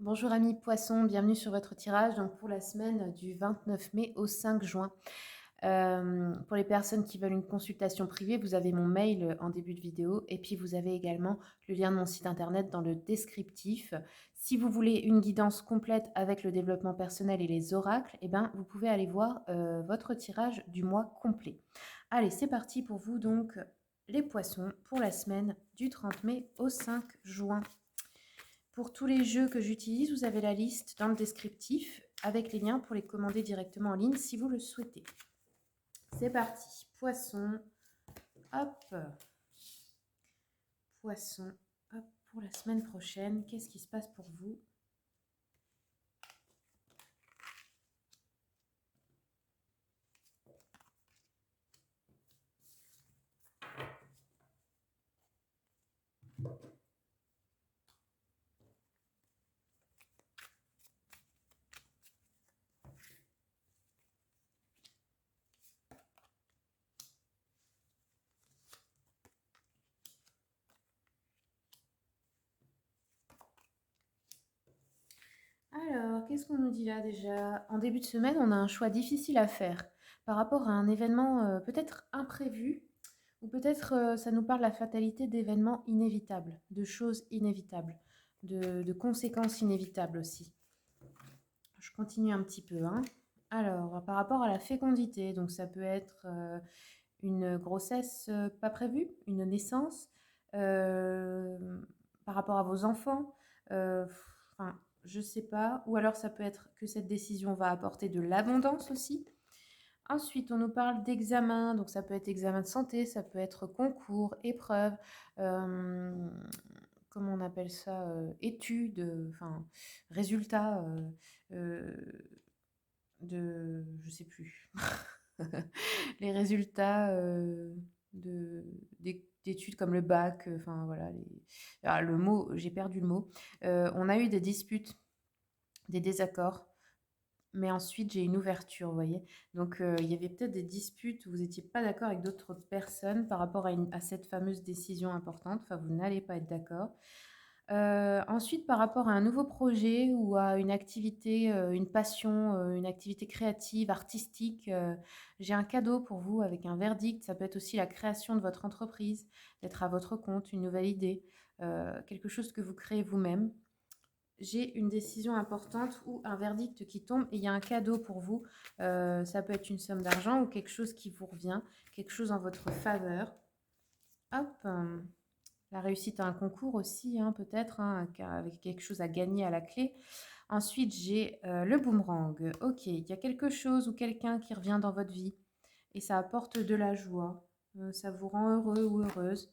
Bonjour amis poissons, bienvenue sur votre tirage donc pour la semaine du 29 mai au 5 juin. Pour les personnes qui veulent une consultation privée, vous avez mon mail en début de vidéo et puis vous avez également le lien de mon site internet dans le descriptif. Si vous voulez une guidance complète avec le développement personnel et les oracles, eh ben, vous pouvez aller voir votre tirage du mois complet. Allez, c'est parti pour vous donc les poissons pour la semaine du 30 mai au 5 juin. Pour tous les jeux que j'utilise, vous avez la liste dans le descriptif avec les liens pour les commander directement en ligne si vous le souhaitez. C'est parti. Poisson, hop. Poisson, hop. Pour la semaine prochaine, qu'est-ce qui se passe pour vous? Alors, qu'est-ce qu'on nous dit là déjà? En début de semaine, on a un choix difficile à faire par rapport à un événement peut-être imprévu ou peut-être ça nous parle de la fatalité d'événements inévitables, de choses inévitables, de conséquences inévitables aussi. Je continue un petit peu, hein. Alors, par rapport à la fécondité, donc ça peut être une grossesse pas prévue, une naissance, euh, par rapport à vos enfants, enfin, je sais pas. Ou alors ça peut être que cette décision va apporter de l'abondance aussi. Ensuite, on nous parle d'examen, donc ça peut être examen de santé, ça peut être concours, épreuve, euh, comment on appelle ça, études, enfin, résultats euh, je sais plus, les résultats d'études comme le bac, enfin voilà, le mot, j'ai perdu le mot. On a eu des disputes, des désaccords, mais ensuite j'ai une ouverture, vous voyez. Donc il y avait peut-être des disputes où vous n'étiez pas d'accord avec d'autres personnes par rapport à cette fameuse décision importante, enfin vous n'allez pas être d'accord. Ensuite, par rapport à un nouveau projet ou à une activité, une passion, une activité créative, artistique, j'ai un cadeau pour vous avec un verdict. Ça peut être aussi la création de votre entreprise, d'être à votre compte, une nouvelle idée, quelque chose que vous créez vous-même. J'ai une décision importante ou un verdict qui tombe et il y a un cadeau pour vous. Ça peut être une somme d'argent ou quelque chose qui vous revient, quelque chose en votre faveur. Hop. La réussite à un concours aussi, hein, peut-être, hein, avec quelque chose à gagner à la clé. Ensuite, j'ai le boomerang. Ok, il y a quelque chose ou quelqu'un qui revient dans votre vie et ça apporte de la joie. Ça vous rend heureux ou heureuse.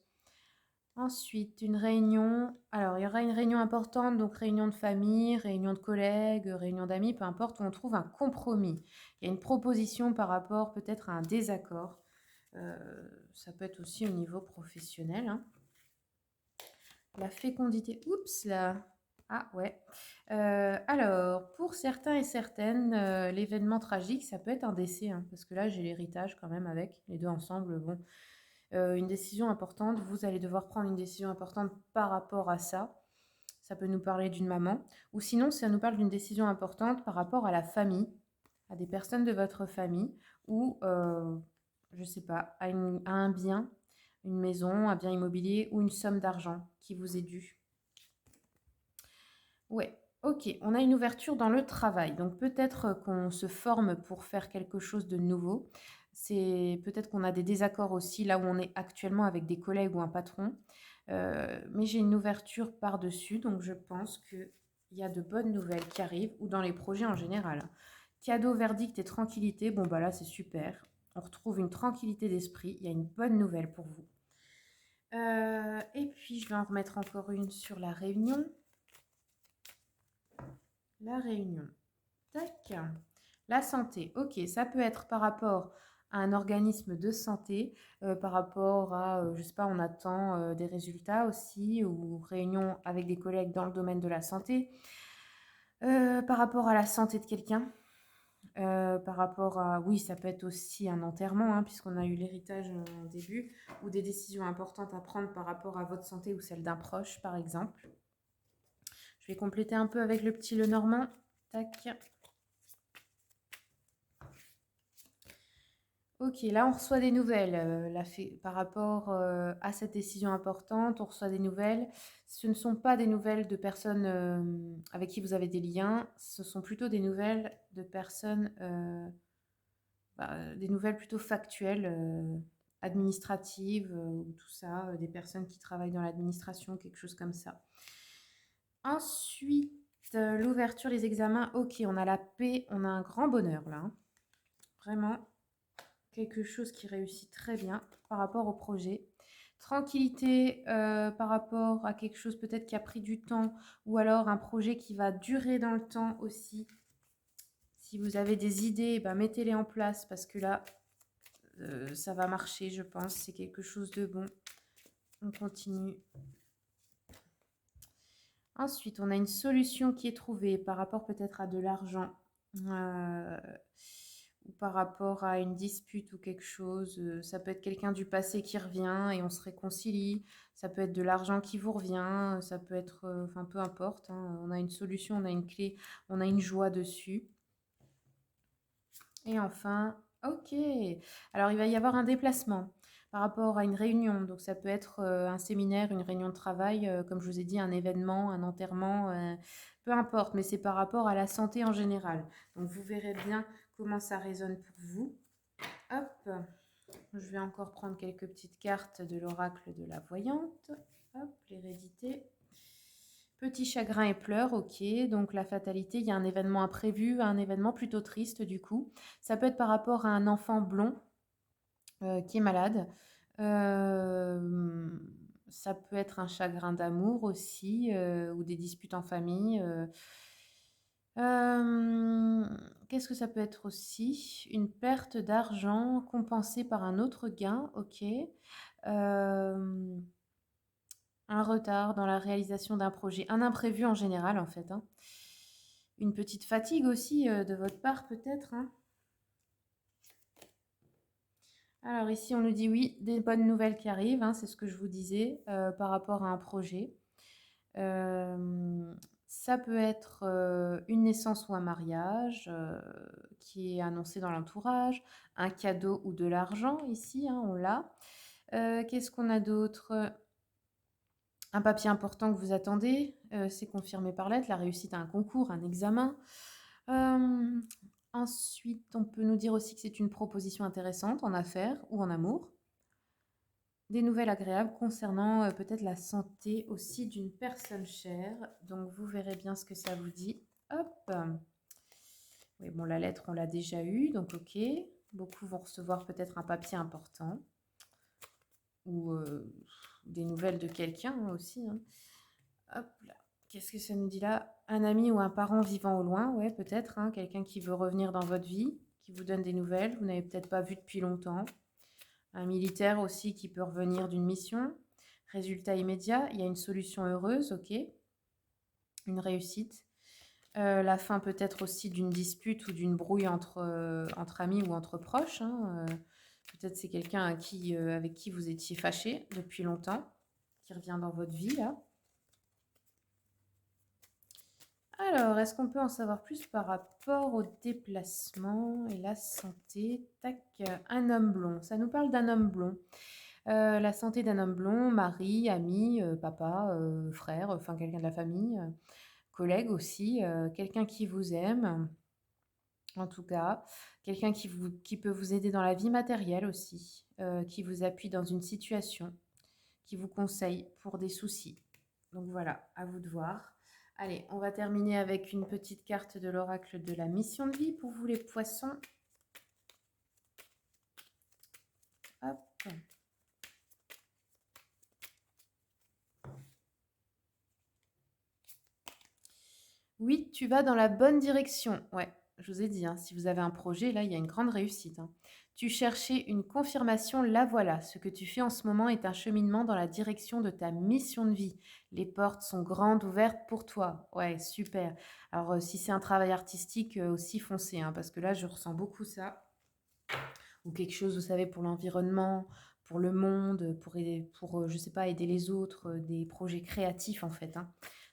Ensuite, une réunion. Alors, il y aura une réunion importante, donc réunion de famille, réunion de collègues, réunion d'amis, peu importe, où on trouve un compromis. Il y a une proposition par rapport peut-être à un désaccord. Euh, Ça peut être aussi au niveau professionnel, hein. La fécondité, oups là. Ah ouais. Alors, pour certains et certaines, l'événement tragique, ça peut être un décès, hein, parce que là, j'ai l'héritage quand même avec les deux ensemble. Bon, une décision importante, vous allez devoir prendre une décision importante par rapport à ça. Ça peut nous parler d'une maman, ou sinon, ça nous parle d'une décision importante par rapport à la famille, à des personnes de votre famille, ou, je sais pas, à un bien, une maison, un bien immobilier, ou une somme d'argent qui vous est due. Ouais, ok. On a une ouverture dans le travail. Donc peut-être qu'on se forme pour faire quelque chose de nouveau. C'est peut-être qu'on a des désaccords aussi là où on est actuellement avec des collègues ou un patron. Mais j'ai une ouverture par-dessus, donc je pense qu'il y a de bonnes nouvelles qui arrivent, ou dans les projets en général. Cadeau, verdict et tranquillité. Bon, bah là, c'est super. On retrouve une tranquillité d'esprit. Il y a une bonne nouvelle pour vous. Et puis, je vais en remettre encore une sur la réunion. La réunion. Tac. La santé. Ok, ça peut être par rapport à un organisme de santé, par rapport à, je sais pas, on attend des résultats aussi, ou réunion avec des collègues dans le domaine de la santé, par rapport à la santé de quelqu'un, par rapport à, oui, ça peut être aussi un enterrement, hein, puisqu'on a eu l'héritage en début, ou des décisions importantes à prendre par rapport à votre santé ou celle d'un proche, par exemple. Je vais compléter un peu avec le petit Lenormand. Tac. Ok, là on reçoit des nouvelles par rapport à cette décision importante. On reçoit des nouvelles. Ce ne sont pas des nouvelles de personnes avec qui vous avez des liens. Ce sont plutôt des nouvelles de personnes, des nouvelles plutôt factuelles, administratives ou tout ça, des personnes qui travaillent dans l'administration, quelque chose comme ça. Ensuite, l'ouverture, les examens. Ok, on a la paix, on a un grand bonheur là, hein. Vraiment quelque chose qui réussit très bien par rapport au projet. Tranquillité par rapport à quelque chose peut-être qui a pris du temps ou alors un projet qui va durer dans le temps aussi. Si vous avez des idées, ben, mettez-les en place parce que là, ça va marcher, je pense. C'est quelque chose de bon. On continue. Ensuite, on a une solution qui est trouvée par rapport peut-être à de l'argent. Ou par rapport à une dispute ou quelque chose. Ça peut être quelqu'un du passé qui revient et on se réconcilie. Ça peut être de l'argent qui vous revient. Ça peut être, enfin peu importe, hein. On a une solution, on a une clé, on a une joie dessus. Et enfin, ok. Alors il va y avoir un déplacement par rapport à une réunion. Donc ça peut être un séminaire, une réunion de travail, comme je vous ai dit, un événement, un enterrement, peu importe, mais c'est par rapport à la santé en général. Donc vous verrez bien comment ça résonne pour vous. Hop, je vais encore prendre quelques petites cartes de l'oracle de la voyante. Hop, l'hérédité. Petit chagrin et pleurs, ok. Donc la fatalité, il y a un événement imprévu, un événement plutôt triste du coup. Ça peut être par rapport à un enfant blond qui est malade. Ça peut être un chagrin d'amour aussi, ou des disputes en famille. Qu'est-ce que ça peut être aussi? Une perte d'argent compensée par un autre gain, ok. Un retard dans la réalisation d'un projet, un imprévu en général en fait, hein. Une petite fatigue aussi de votre part peut-être, hein. Alors ici on nous dit oui, des bonnes nouvelles qui arrivent, hein, c'est ce que je vous disais par rapport à un projet. Ça peut être une naissance ou un mariage qui est annoncé dans l'entourage, un cadeau ou de l'argent ici, hein, on l'a. Qu'est-ce qu'on a d'autre? Un papier important que vous attendez, c'est confirmé par lettre, la réussite à un concours, un examen. Ensuite, on peut nous dire aussi que c'est une proposition intéressante en affaires ou en amour. Des nouvelles agréables concernant peut-être la santé aussi d'une personne chère. Donc, vous verrez bien ce que ça vous dit. Hop. Oui, bon, la lettre, on l'a déjà eue, donc ok. Beaucoup vont recevoir peut-être un papier important. Ou des nouvelles de quelqu'un aussi, hein. Hop là. Qu'est-ce que ça nous dit là? Un ami ou un parent vivant au loin, ouais, peut-être, hein, quelqu'un qui veut revenir dans votre vie, qui vous donne des nouvelles, vous n'avez peut-être pas vu depuis longtemps. Un militaire aussi qui peut revenir d'une mission. Résultat immédiat, il y a une solution heureuse, ok. Une réussite. La fin peut-être aussi d'une dispute ou d'une brouille entre amis ou entre proches, hein. Peut-être c'est quelqu'un avec qui vous étiez fâché depuis longtemps, qui revient dans votre vie là. Alors, est-ce qu'on peut en savoir plus par rapport au déplacement et la santé? Tac, un homme blond. Ça nous parle d'un homme blond. La santé d'un homme blond, mari, ami, papa, frère, enfin quelqu'un de la famille, collègue aussi, quelqu'un qui vous aime, en tout cas, quelqu'un qui peut vous aider dans la vie matérielle aussi, qui vous appuie dans une situation, qui vous conseille pour des soucis. Donc voilà, à vous de voir. Allez, on va terminer avec une petite carte de l'oracle de la mission de vie pour vous les poissons. Hop. Oui, tu vas dans la bonne direction. Ouais, je vous ai dit, hein, si vous avez un projet, là, il y a une grande réussite, hein. Tu cherchais une confirmation, la voilà. Ce que tu fais en ce moment est un cheminement dans la direction de ta mission de vie. Les portes sont grandes ouvertes pour toi. Ouais, super. Alors, si c'est un travail artistique, aussi foncez, hein, parce que là, je ressens beaucoup ça. Ou quelque chose, vous savez, pour l'environnement, pour le monde, pour je sais pas, aider les autres, des projets créatifs, en fait, hein.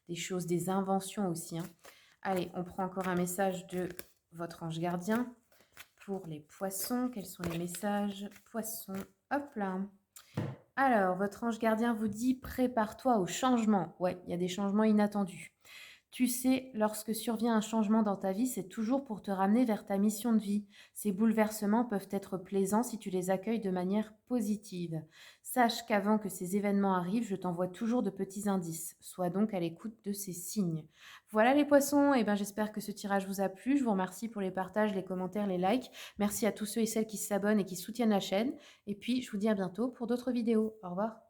des choses, des inventions aussi, hein. Allez, on prend encore un message de votre ange gardien pour les poissons. Quels sont les messages poissons? Hop là. Alors, votre ange gardien vous dit: «Prépare-toi au changement». Ouais, il y a des changements inattendus. Tu sais, lorsque survient un changement dans ta vie, c'est toujours pour te ramener vers ta mission de vie. Ces bouleversements peuvent être plaisants si tu les accueilles de manière positive. Sache qu'avant que ces événements arrivent, je t'envoie toujours de petits indices. Sois donc à l'écoute de ces signes. Voilà les poissons, et ben j'espère que ce tirage vous a plu. Je vous remercie pour les partages, les commentaires, les likes. Merci à tous ceux et celles qui s'abonnent et qui soutiennent la chaîne. Et puis, je vous dis à bientôt pour d'autres vidéos. Au revoir.